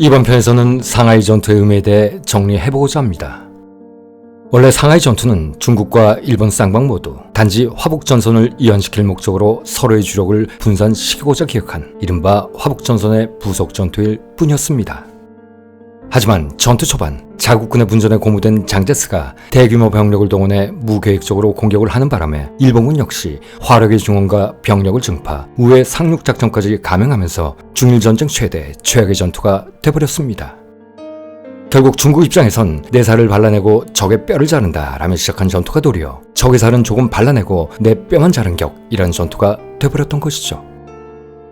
이번 편에서는 상하이 전투의 의미에 대해 정리해보고자 합니다. 원래 상하이 전투는 중국과 일본 쌍방 모두 단지 화북전선을 이완시킬 목적으로 서로의 주력을 분산시키고자 기획한 이른바 화북전선의 부속 전투일 뿐이었습니다. 하지만 전투 초반 자국군의 분전에 고무된 장제스가 대규모 병력을 동원해 무계획적으로 공격을 하는 바람에 일본군 역시 화력의 중원과 병력을 증파 우회 상륙작전까지 감행하면서 중일전쟁 최악의 전투가 돼버렸습니다. 결국 중국 입장에선 내 살을 발라내고 적의 뼈를 자른다 라며 시작한 전투가 도리어 적의 살은 조금 발라내고 내 뼈만 자른 격이라는 전투가 돼버렸던 것이죠.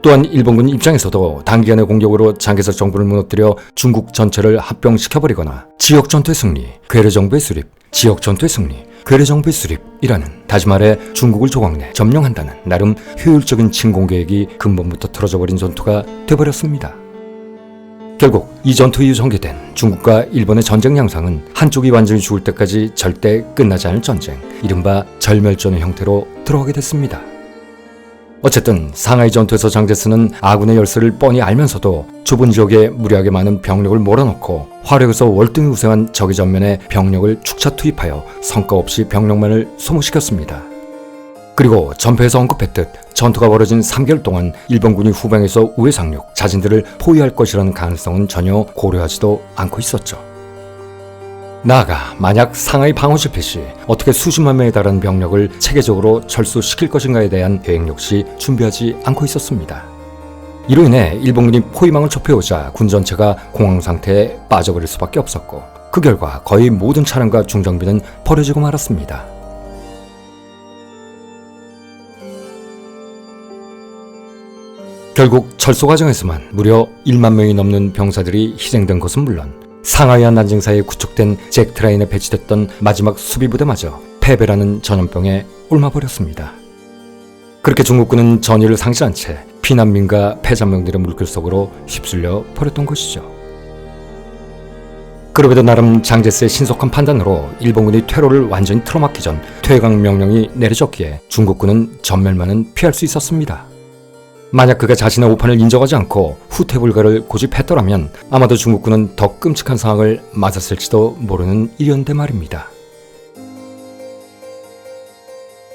또한 일본군 입장에서도 단기간의 공격으로 장개석 정부를 무너뜨려 중국 전체를 합병시켜버리거나 지역전투의 승리, 괴뢰정부의 수립, 지역전투의 승리, 괴뢰정부의 수립이라는 다시 말해 중국을 조각내 점령한다는 나름 효율적인 침공계획이 근본부터 틀어져버린 전투가 돼버렸습니다. 결국 이 전투 이후 전개된 중국과 일본의 전쟁 양상은 한쪽이 완전히 죽을 때까지 절대 끝나지 않을 전쟁, 이른바 절멸전의 형태로 들어가게 됐습니다. 어쨌든 상하이 전투에서 장제스는 아군의 열세를 뻔히 알면서도 좁은 지역에 무리하게 많은 병력을 몰아넣고 화력에서 월등히 우세한 적의 전면에 병력을 축차 투입하여 성과 없이 병력만을 소모시켰습니다. 그리고 전패에서 언급했듯 전투가 벌어진 3개월 동안 일본군이 후방에서 우회 상륙, 자진들을 포위할 것이라는 가능성은 전혀 고려하지도 않고 있었죠. 나아가 만약 상하이 방어 실패 시 어떻게 수십만 명에 달하는 병력을 체계적으로 철수시킬 것인가에 대한 계획 역시 준비하지 않고 있었습니다. 이로 인해 일본군이 포위망을 좁혀오자 군 전체가 공황 상태에 빠져버릴 수밖에 없었고 그 결과 거의 모든 차량과 중장비는 버려지고 말았습니다. 결국 철수 과정에서만 무려 1만 명이 넘는 병사들이 희생된 것은 물론 상하이와 난징 사이에 구축된 잭트라인에 배치됐던 마지막 수비부대마저 패배라는 전염병에 옮아버렸습니다. 그렇게 중국군은 전의를 상실한 채 피난민과 패잔병들의 물길 속으로 휩쓸려 버렸던 것이죠. 그럼에도 나름 장제스의 신속한 판단으로 일본군이 퇴로를 완전히 틀어막기 전 퇴강 명령이 내려졌기에 중국군은 전멸만은 피할 수 있었습니다. 만약 그가 자신의 오판을 인정하지 않고 후퇴 불가를 고집했더라면 아마도 중국군은 더 끔찍한 상황을 맞았을지도 모르는 일이었는데 말입니다.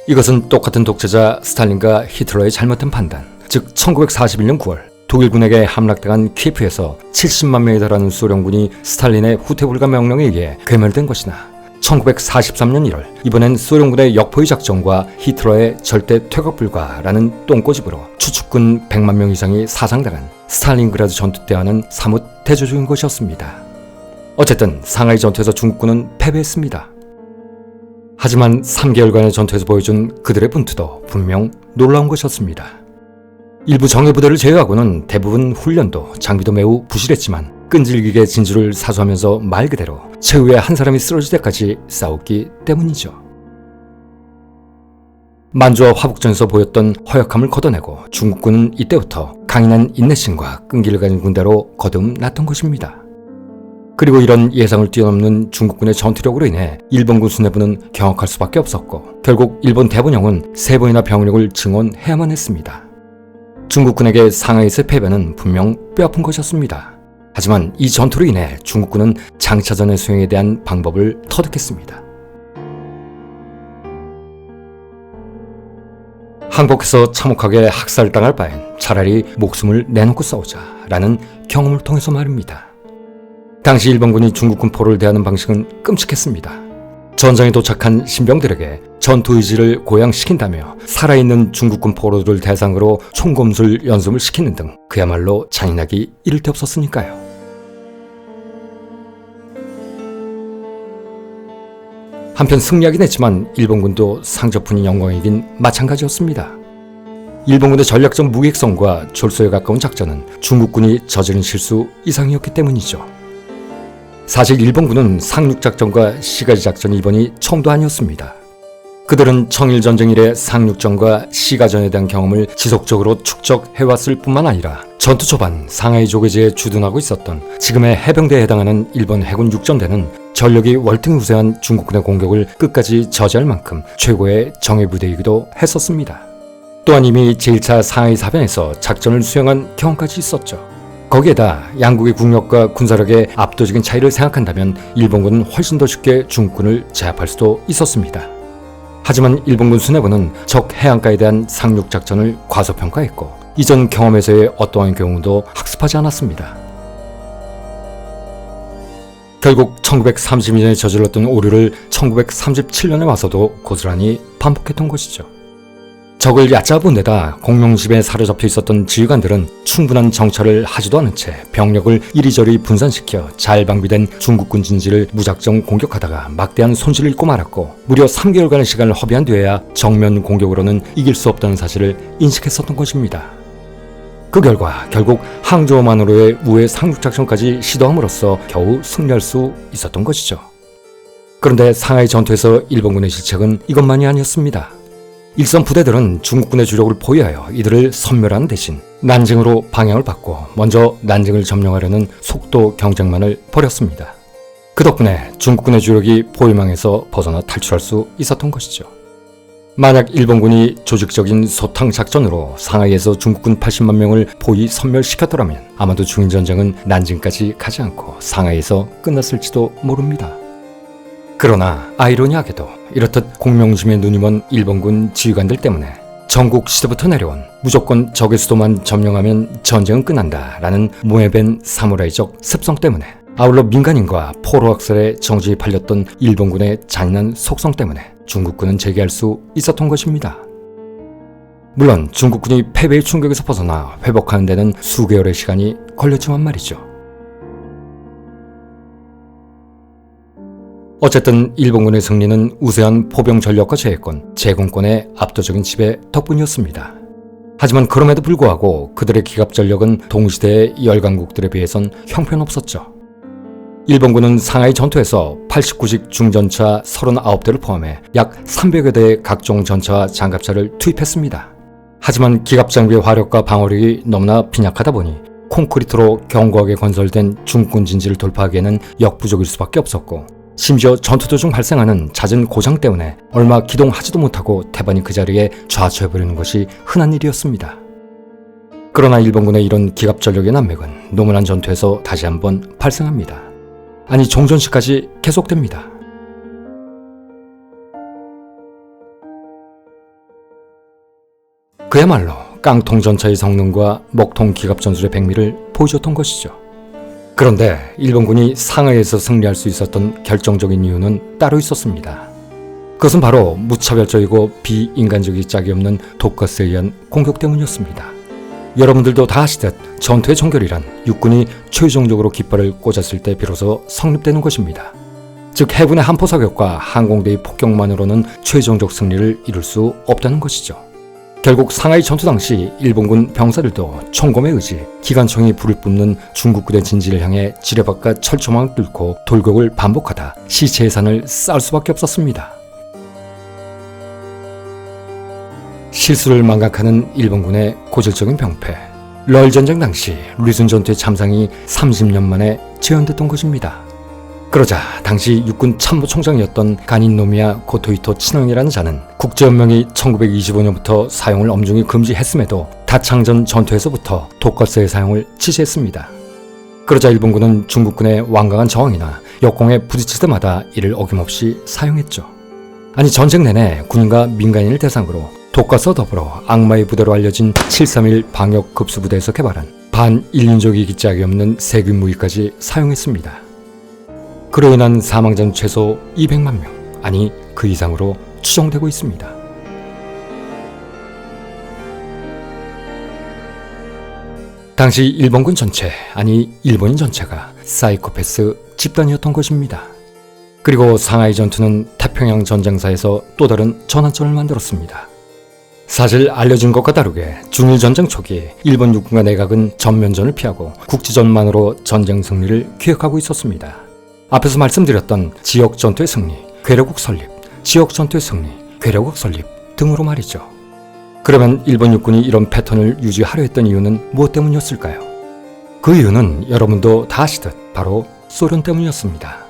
이것은 똑같은 독재자 스탈린과 히틀러의 잘못된 판단, 즉 1941년 9월 독일군에게 함락당한 키예프에서 70만 명에 달하는 소련군이 스탈린의 후퇴 불가 명령에 의해 괴멸된 것이나 1943년 1월 이번엔 소련군의 역포위 작전과 히틀러의 절대 퇴각 불가라는 똥꼬집으로 추축군 100만 명 이상이 사상당한 스탈린그라드 전투 때와는 사뭇 대조적인 것이었습니다. 어쨌든 상하이 전투에서 중국군은 패배했습니다. 하지만 3개월간의 전투에서 보여준 그들의 분투도 분명 놀라운 것이었습니다. 일부 정예부대를 제외하고는 대부분 훈련도 장비도 매우 부실했지만 끈질기게 진주를 사수하면서 말 그대로 최후의 한 사람이 쓰러질 때까지 싸웠기 때문이죠. 만주와 화북전에서 보였던 허약함을 걷어내고 중국군은 이때부터 강인한 인내심과 끈기를 가진 군대로 거듭났던 것입니다. 그리고 이런 예상을 뛰어넘는 중국군의 전투력으로 인해 일본군 수뇌부는 경악할 수밖에 없었고 결국 일본 대본영은 3번이나 병력을 증원해야만 했습니다. 중국군에게 상하이에서의 패배는 분명 뼈아픈 것이었습니다. 하지만 이 전투로 인해 중국군은 장차전의 수행에 대한 방법을 터득했습니다. 항복해서 참혹하게 학살당할 바엔 차라리 목숨을 내놓고 싸우자 라는 경험을 통해서 말입니다. 당시 일본군이 중국군 포로를 대하는 방식은 끔찍했습니다. 전장에 도착한 신병들에게 전투 의지를 고양시킨다며 살아있는 중국군 포로들을 대상으로 총검술 연습을 시키는 등 그야말로 잔인하기 이를 데 없었으니까요. 한편 승리하긴 했지만 일본군도 상처뿐인 영광이긴 마찬가지였습니다. 일본군의 전략적 무계획성과 졸소에 가까운 작전은 중국군이 저지른 실수 이상이었기 때문이죠. 사실 일본군은 상륙작전과 시가지 작전 이번이 처음도 아니었습니다. 그들은 청일전쟁 이래 상륙전과 시가전에 대한 경험을 지속적으로 축적해왔을 뿐만 아니라 전투 초반 상하이 조계지에 주둔하고 있었던 지금의 해병대에 해당하는 일본 해군 육전대는 전력이 월등히 우세한 중국군의 공격을 끝까지 저지할 만큼 최고의 정예부대이기도 했었습니다. 또한 이미 제1차 상하이 사변에서 작전을 수행한 경험까지 있었죠. 거기에다 양국의 국력과 군사력의 압도적인 차이를 생각한다면 일본군은 훨씬 더 쉽게 중국군을 제압할 수도 있었습니다. 하지만 일본군 수뇌부는 적 해안가에 대한 상륙작전을 과소평가했고 이전 경험에서의 어떠한 경우도 학습하지 않았습니다. 결국 1932년에 저질렀던 오류를 1937년에 와서도 고스란히 반복했던 것이죠. 적을 얕잡은 데다 공룡집에 사로잡혀 있었던 지휘관들은 충분한 정찰을 하지도 않은 채 병력을 이리저리 분산시켜 잘 방비된 중국군 진지를 무작정 공격하다가 막대한 손실을 입고 말았고 무려 3개월간의 시간을 허비한 뒤에야 정면 공격으로는 이길 수 없다는 사실을 인식했었던 것입니다. 그 결과 결국 항저우만으로의 우회 상륙작전까지 시도함으로써 겨우 승리할 수 있었던 것이죠. 그런데 상하이 전투에서 일본군의 실책은 이것만이 아니었습니다. 일선 부대들은 중국군의 주력을 포위하여 이들을 섬멸하는 대신 난징으로 방향을 바꿔 먼저 난징을 점령하려는 속도 경쟁만을 벌였습니다. 그 덕분에 중국군의 주력이 포위망에서 벗어나 탈출할 수 있었던 것이죠. 만약 일본군이 조직적인 소탕 작전으로 상하이에서 중국군 80만 명을 포위 섬멸시켰더라면 아마도 중인전쟁은 난징까지 가지 않고 상하이에서 끝났을지도 모릅니다. 그러나 아이러니하게도 이렇듯 공명심에 눈이 먼 일본군 지휘관들 때문에 전국 시대부터 내려온 무조건 적의 수도만 점령하면 전쟁은 끝난다 라는 모해밴 사무라이적 습성 때문에 아울러 민간인과 포로학살에 정신이 팔렸던 일본군의 잔인한 속성 때문에 중국군은 재기할 수 있었던 것입니다. 물론 중국군이 패배의 충격에서 벗어나 회복하는 데는 수개월의 시간이 걸렸지만 말이죠. 어쨌든 일본군의 승리는 우세한 포병 전력과 제해권, 제공권의 압도적인 지배 덕분이었습니다. 하지만 그럼에도 불구하고 그들의 기갑 전력은 동시대의 열강국들에 비해선 형편없었죠. 일본군은 상하이 전투에서 89식 중전차 39대를 포함해 약 300여 대의 각종 전차와 장갑차를 투입했습니다. 하지만 기갑장비의 화력과 방어력이 너무나 빈약하다 보니 콘크리트로 견고하게 건설된 중국군 진지를 돌파하기에는 역부족일 수밖에 없었고 심지어 전투 도중 발생하는 잦은 고장 때문에 얼마 기동하지도 못하고 태반이 그 자리에 좌초해버리는 것이 흔한 일이었습니다. 그러나 일본군의 이런 기갑 전력의 난맥은 노무난 전투에서 다시 한번 발생합니다. 아니 종전시까지 계속됩니다. 그야말로 깡통 전차의 성능과 먹통 기갑 전술의 백미를 보여줬던 것이죠. 그런데 일본군이 상하이에서 승리할 수 있었던 결정적인 이유는 따로 있었습니다. 그것은 바로 무차별적이고 비인간적이 짝이 없는 독가스에 의한 공격 때문이었습니다. 여러분들도 다 아시듯 전투의 종결이란 육군이 최종적으로 깃발을 꽂았을 때 비로소 성립되는 것입니다. 즉 해군의 한포 사격과 항공대의 폭격만으로는 최종적 승리를 이룰 수 없다는 것이죠. 결국 상하이 전투 당시 일본군 병사들도 총검의 의지, 기관총이 불을 뿜는 중국군의 진지를 향해 지뢰밭과 철조망을 뚫고 돌격을 반복하다 시체의 산을 쌓을 수밖에 없었습니다. 실수를 망각하는 일본군의 고질적인 병폐, 러일전쟁 당시 류순 전투의 참상이 30년 만에 재현됐던 것입니다. 그러자 당시 육군 참모총장이었던 가닌노미야 고토히토 친왕이라는 자는 국제연맹이 1925년부터 사용을 엄중히 금지했음에도 다창전 전투에서부터 독가스의 사용을 지시했습니다. 그러자 일본군은 중국군의 완강한 저항이나 역공에 부딪힐 때마다 이를 어김없이 사용했죠. 아니 전쟁 내내 군인과 민간인을 대상으로 독가스와 더불어 악마의 부대로 알려진 731 방역급수부대에서 개발한 반인륜적이기 짝이 없는 세균 무기까지 사용했습니다. 그로 인한 사망자는 최소 200만 명, 아니 그 이상으로 추정되고 있습니다. 당시 일본군 전체, 아니 일본인 전체가 사이코패스 집단이었던 것입니다. 그리고 상하이 전투는 태평양 전쟁사에서 또 다른 전환점을 만들었습니다. 사실 알려진 것과 다르게 중일 전쟁 초기 일본 육군과 내각은 전면전을 피하고 국지전만으로 전쟁 승리를 기획하고 있었습니다. 앞에서 말씀드렸던 지역 전투의 승리, 괴뢰국 설립, 지역 전투의 승리, 괴뢰국 설립 등으로 말이죠. 그러면 일본 육군이 이런 패턴을 유지하려 했던 이유는 무엇 때문이었을까요? 그 이유는 여러분도 다 아시듯 바로 소련 때문이었습니다.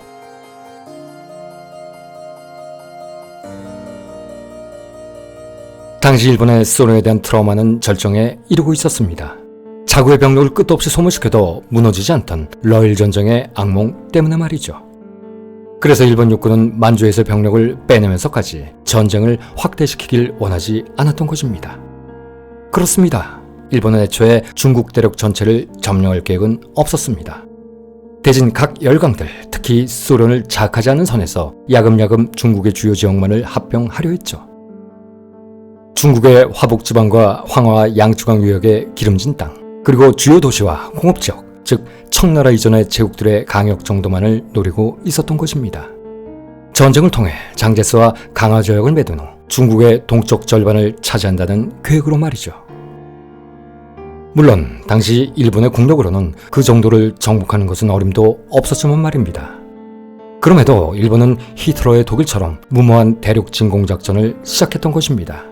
당시 일본의 소련에 대한 트라우마는 절정에 이르고 있었습니다. 자구의 병력을 끝도 없이 소모시켜도 무너지지 않던 러일 전쟁의 악몽 때문에 말이죠. 그래서 일본 육군은 만주에서 병력을 빼내면서까지 전쟁을 확대시키길 원하지 않았던 것입니다. 그렇습니다. 일본은 애초에 중국 대륙 전체를 점령할 계획은 없었습니다. 대신 각 열강들, 특히 소련을 자극하지 않은 선에서 야금야금 중국의 주요 지역만을 합병하려 했죠. 중국의 화북지방과 황화 양쯔강 유역의 기름진 땅, 그리고 주요 도시와 공업지역, 즉 청나라 이전의 제국들의 강역 정도만을 노리고 있었던 것입니다. 전쟁을 통해 장제스와 강화저역을 매둔 후 중국의 동쪽 절반을 차지한다는 계획으로 말이죠. 물론 당시 일본의 국력으로는 그 정도를 정복하는 것은 어림도 없었지만 말입니다. 그럼에도 일본은 히틀러의 독일처럼 무모한 대륙 진공 작전을 시작했던 것입니다.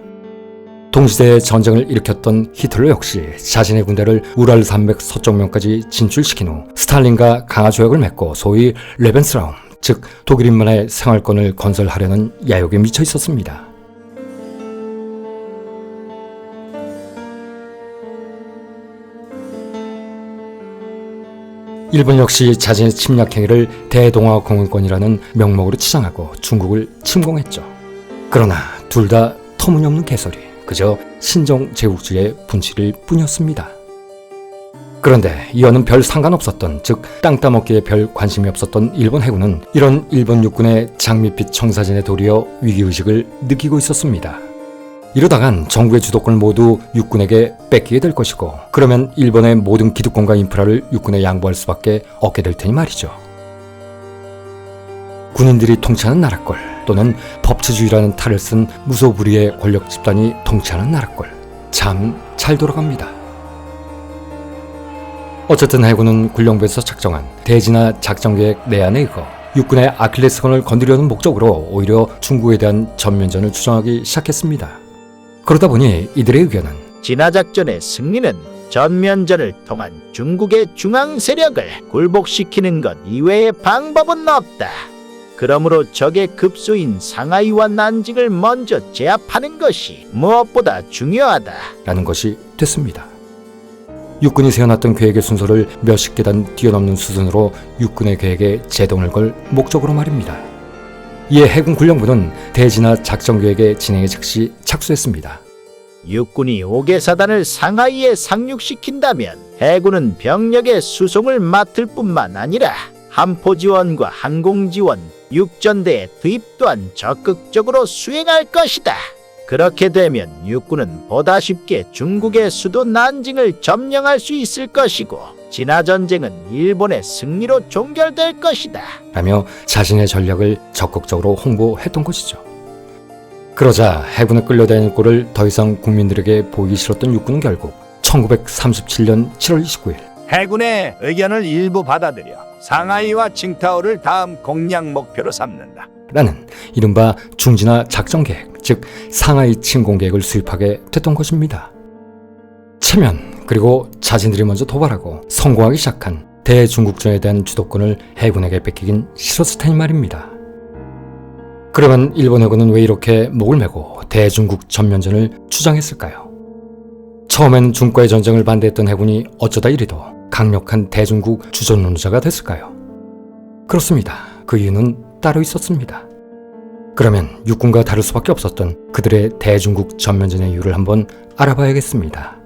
동시대에 전쟁을 일으켰던 히틀러 역시 자신의 군대를 우랄 산맥 서쪽면까지 진출시킨 후 스탈린과 강화 조약을 맺고 소위 레벤스라움, 즉 독일인만의 생활권을 건설하려는 야욕에 미쳐 있었습니다. 일본 역시 자신의 침략 행위를 대동아공영권이라는 명목으로 치장하고 중국을 침공했죠. 그러나 둘 다 터무니없는 개소리, 그저 신정 제국주의의 분칠일 뿐이었습니다. 그런데 이와는 별 상관없었던, 즉 땅 따먹기에 별 관심이 없었던 일본 해군은 이런 일본 육군의 장밋빛 청사진에 도리어 위기의식을 느끼고 있었습니다. 이러다간 정부의 주도권을 모두 육군에게 뺏기게 될 것이고, 그러면 일본의 모든 기득권과 인프라를 육군에 양보할 수밖에 없게 될 테니 말이죠. 군인들이 통치하는 나라권, 또는 법치주의라는 탈을 쓴 무소불위의 권력 집단이 통치하는 나라권, 참 잘 돌아갑니다. 어쨌든 해군은 군령부에서 작정한 대진화 작전계획 내안에 의거 육군의 아킬레스건을 건드리려는 목적으로 오히려 중국에 대한 전면전을 주장하기 시작했습니다. 그러다 보니 이들의 의견은 진화작전의 승리는 전면전을 통한 중국의 중앙 세력을 굴복시키는 것 이외의 방법은 없다. 그러므로 적의 급소인 상하이와 난징을 먼저 제압하는 것이 무엇보다 중요하다. 라는 것이 됐습니다. 육군이 세워놨던 계획의 순서를 몇십 계단 뛰어넘는 수준으로 육군의 계획에 제동을 걸 목적으로 말입니다. 이에 해군 군령부는 대진화 작전 계획의 진행에 즉시 착수했습니다. 육군이 5개 사단을 상하이에 상륙시킨다면 해군은 병력의 수송을 맡을 뿐만 아니라 함포 지원과 항공 지원, 육전대의 투입 또한 적극적으로 수행할 것이다. 그렇게 되면 육군은 보다 쉽게 중국의 수도 난징을 점령할 수 있을 것이고 진화전쟁은 일본의 승리로 종결될 것이다. 라며 자신의 전략을 적극적으로 홍보했던 것이죠. 그러자 해군에 끌려다니는 꼴을 더 이상 국민들에게 보이기 싫었던 육군은 결국 1937년 7월 29일 해군의 의견을 일부 받아들여 상하이와 칭타오를 다음 공략 목표로 삼는다. 라는 이른바 중진화 작전계획, 즉 상하이 침공계획을 수립하게 됐던 것입니다. 체면, 그리고 자신들이 먼저 도발하고 성공하기 시작한 대중국전에 대한 주도권을 해군에게 뺏기긴 싫었을 테니 말입니다. 그러면 일본 해군은 왜 이렇게 목을 메고 대중국 전면전을 주장했을까요? 처음엔 중과의 전쟁을 반대했던 해군이 어쩌다 이리도 강력한 대중국 주전론자가 됐을까요? 그렇습니다. 그 이유는 따로 있었습니다. 그러면 육군과 다를 수밖에 없었던 그들의 대중국 전면전의 이유를 한번 알아봐야겠습니다.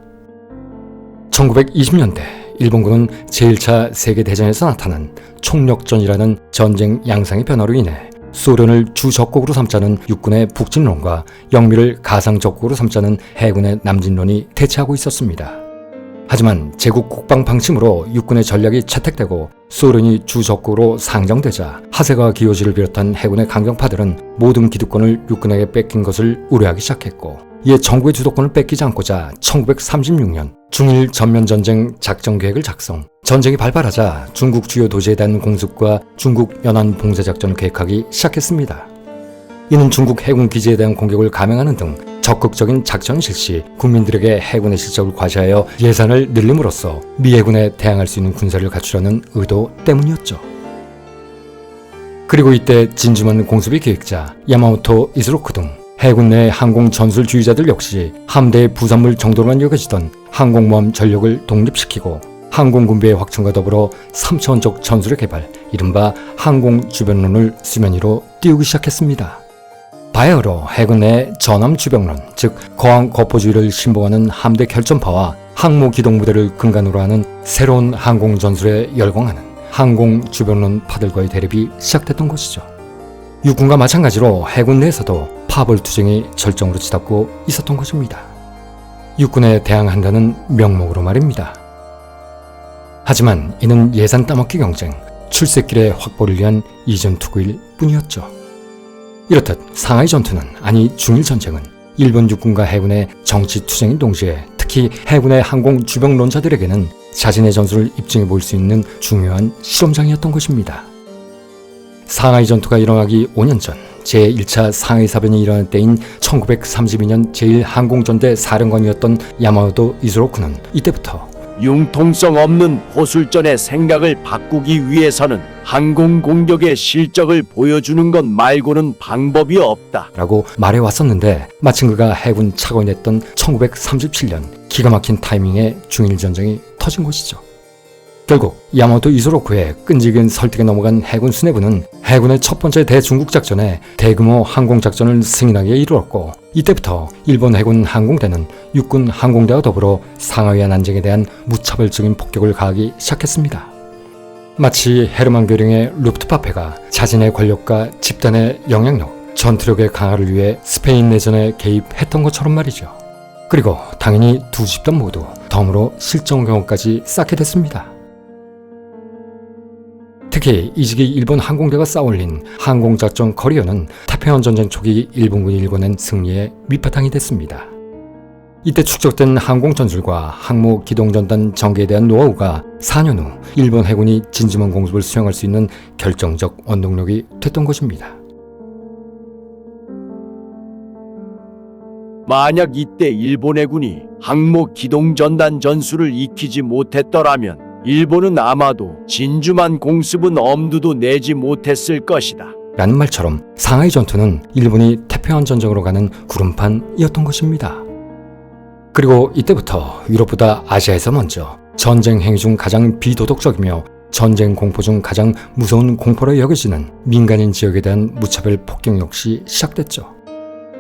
1920년대 일본군은 제1차 세계대전에서 나타난 총력전이라는 전쟁 양상의 변화로 인해 소련을 주적국으로 삼자는 육군의 북진론과 영미를 가상적국으로 삼자는 해군의 남진론이 대치하고 있었습니다. 하지만 제국 국방 방침으로 육군의 전략이 채택되고 소련이 주적국으로 상정되자 하세가 기요지를 비롯한 해군의 강경파들은 모든 기득권을 육군에게 뺏긴 것을 우려하기 시작했고, 이에 정부의 주도권을 뺏기지 않고자 1936년 중일 전면전쟁 작전계획을 작성, 전쟁이 발발하자 중국 주요 도시에 대한 공습과 중국 연안 봉쇄작전을 계획하기 시작했습니다. 이는 중국 해군 기지에 대한 공격을 감행하는 등 적극적인 작전 실시, 국민들에게 해군의 실적을 과시하여 예산을 늘림으로써 미 해군에 대항할 수 있는 군사를 갖추려는 의도 때문이었죠. 그리고 이때 진주만 공습의 계획자 야마모토 이즈로크 등 해군 내 항공 전술주의자들 역시 함대의 부산물 정도로만 여겨지던 항공모함 전력을 독립시키고 항공군비의 확충과 더불어 3차원적 전술의 개발, 이른바 항공주변론을 수면 위로 띄우기 시작했습니다. 바야흐로 해군 내 전함주병론, 즉 거항거포주의를 신봉하는 함대 결전파와 항모기동부대를 근간으로 하는 새로운 항공전술에 열광하는 항공주변론파들과의 대립이 시작됐던 것이죠. 육군과 마찬가지로 해군 내에서도 파벌투쟁이 절정으로 치닫고 있었던 것입니다. 육군에 대항한다는 명목으로 말입니다. 하지만 이는 예산 따먹기 경쟁, 출세길의 확보를 위한 이전투구일 뿐이었죠. 이렇듯 상하이 전투는, 아니 중일 전쟁은 일본 육군과 해군의 정치투쟁인 동시에 특히 해군의 항공주병론자들에게는 자신의 전술을 입증해 볼 수 있는 중요한 실험장이었던 것입니다. 상하이 전투가 일어나기 5년 전 제1차 상하이 사변이 일어날 때인 1932년 제1항공전대 사령관이었던 야마모토 이즈로쿠는 이때부터 융통성 없는 호술전의 생각을 바꾸기 위해서는 항공 공격의 실적을 보여주는 것 말고는 방법이 없다. 라고 말해왔었는데, 마침 그가 해군 차관이 됐던 1937년 기가 막힌 타이밍에 중일전쟁이 터진 것이죠. 결국 야마모토 이즈로쿠의 끈질긴 설득에 넘어간 해군 수뇌부는 해군의 첫 번째 대중국 작전에 대규모 항공작전을 승인하기에 이르렀고, 이때부터 일본 해군 항공대는 육군 항공대와 더불어 상하이와 난징에 대한 무차별적인 폭격을 가하기 시작했습니다. 마치 헤르만 göring의 루프트와페가 자신의 권력과 집단의 영향력, 전투력의 강화를 위해 스페인 내전에 개입했던 것처럼 말이죠. 그리고 당연히 두 집단 모두 덤으로 실종 경험까지 쌓게 됐습니다. 특히 이직이 일본 항공대가 쌓아올린 항공작전 커리어는 태평양 전쟁 초기 일본군이 일궈낸 승리의 밑바탕이 됐습니다. 이때 축적된 항공전술과 항모 기동전단 전개에 대한 노하우가 4년 후 일본 해군이 진주만 공습을 수행할 수 있는 결정적 원동력이 됐던 것입니다. 만약 이때 일본 해군이 항모 기동전단 전술을 익히지 못했더라면 일본은 아마도 진주만 공습은 엄두도 내지 못했을 것이다. 라는 말처럼 상하이 전투는 일본이 태평양 전쟁으로 가는 구름판이었던 것입니다. 그리고 이때부터 유럽보다 아시아에서 먼저 전쟁 행위 중 가장 비도덕적이며 전쟁 공포 중 가장 무서운 공포로 여겨지는 민간인 지역에 대한 무차별 폭격 역시 시작됐죠.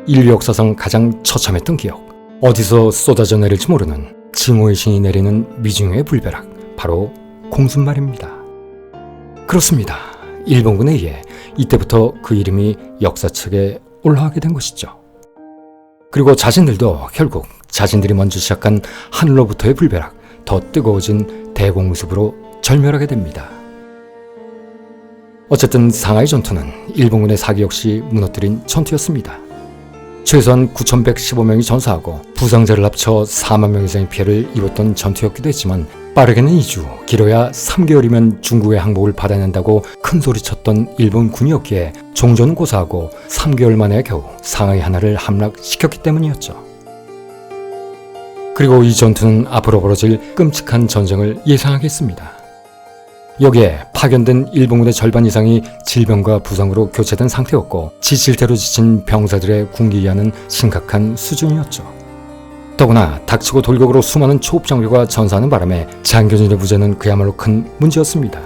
인류 역사상 가장 처참했던 기억, 어디서 쏟아져 내릴지 모르는 증오의 신이 내리는 미중의 불벼락, 바로 공습 말입니다. 그렇습니다. 일본군에 의해 이때부터 그 이름이 역사책에 올라가게 된 것이죠. 그리고 자신들도 결국 자신들이 먼저 시작한 하늘로부터의 불벼락, 더 뜨거워진 대공습으로 절멸하게 됩니다. 어쨌든 상하이 전투는 일본군의 사기 역시 무너뜨린 전투였습니다. 최소한 9,115명이 전사하고 부상자를 합쳐 4만 명 이상의 피해를 입었던 전투였기도 했지만, 빠르게는 2주, 길어야 3개월이면 중국의 항복을 받아낸다고 큰소리쳤던 일본 군이었기에 종전은 고사하고 3개월 만에 겨우 상하이 하나를 함락시켰기 때문이었죠. 그리고 이 전투는 앞으로 벌어질 끔찍한 전쟁을 예상하게 했습니다. 여기에 파견된 일본군의 절반 이상이 질병과 부상으로 교체된 상태였고, 지칠대로 지친 병사들의 군기이하는 심각한 수준이었죠. 더구나 닥치고 돌격으로 수많은 초급장교가 전사하는 바람에 장교진의 부재는 그야말로 큰 문제였습니다.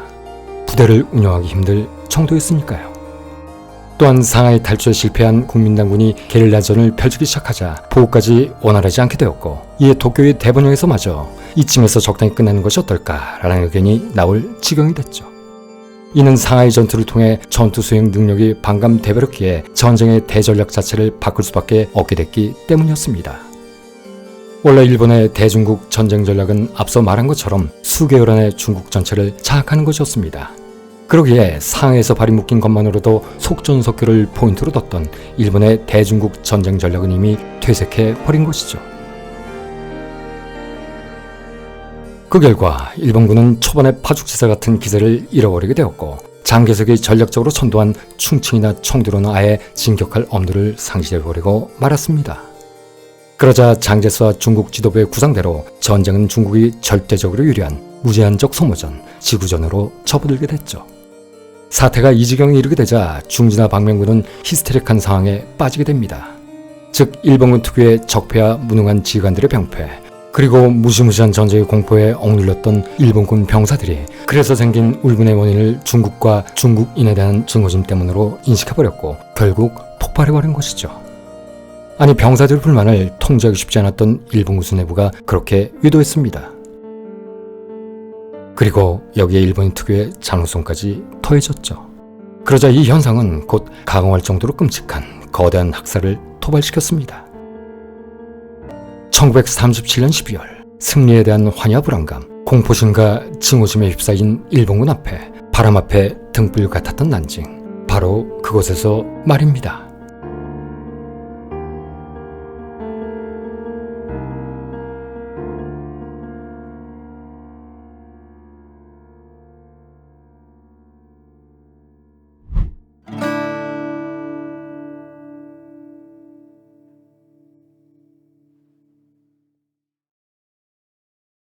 부대를 운영하기 힘들 정도였으니까요. 또한 상하이 탈출에 실패한 국민당군이 게릴라전을 펼치기 시작하자 보호까지 원활하지 않게 되었고, 이에 도쿄의 대본영에서마저 이쯤에서 적당히 끝내는 것이 어떨까라는 의견이 나올 지경이 됐죠. 이는 상하이 전투를 통해 전투 수행 능력이 반감되버렸기에 전쟁의 대전략 자체를 바꿀 수밖에 없게 됐기 때문이었습니다. 원래 일본의 대중국 전쟁 전략은 앞서 말한 것처럼 수개월 안에 중국 전체를 장악하는 것이었습니다. 그러기에 상하이에서 발이 묶인 것만으로도 속전속결을 포인트로 뒀던 일본의 대중국 전쟁 전략은 이미 퇴색해 버린 것이죠. 그 결과 일본군은 초반에 파죽지세 같은 기세를 잃어버리게 되었고, 장개석이 전략적으로 천도한 충칭이나 청두로는 아예 진격할 엄두를 상실해버리고 말았습니다. 그러자 장제스와 중국 지도부의 구상대로 전쟁은 중국이 절대적으로 유리한 무제한적 소모전, 지구전으로 접어들게 됐죠. 사태가 이 지경에 이르게 되자 중진화 방면군은 히스테릭한 상황에 빠지게 됩니다. 즉 일본군 특유의 적폐와 무능한 지휘관들의 병폐, 그리고 무시무시한 전쟁의 공포에 억눌렸던 일본군 병사들이 그래서 생긴 울분의 원인을 중국과 중국인에 대한 증오심 때문으로 인식해버렸고 결국 폭발해버린 것이죠. 아니, 병사들의 불만을 통제하기 쉽지 않았던 일본군 수뇌부가 그렇게 유도했습니다. 그리고 여기에 일본 특유의 잔혹성까지 더해졌죠. 그러자 이 현상은 곧 가공할 정도로 끔찍한 거대한 학살을 도발시켰습니다. 1937년 12월, 승리에 대한 환희와 불안감, 공포심과 증오심에 휩싸인 일본군 앞에 바람 앞에 등불 같았던 난징, 바로 그곳에서 말입니다.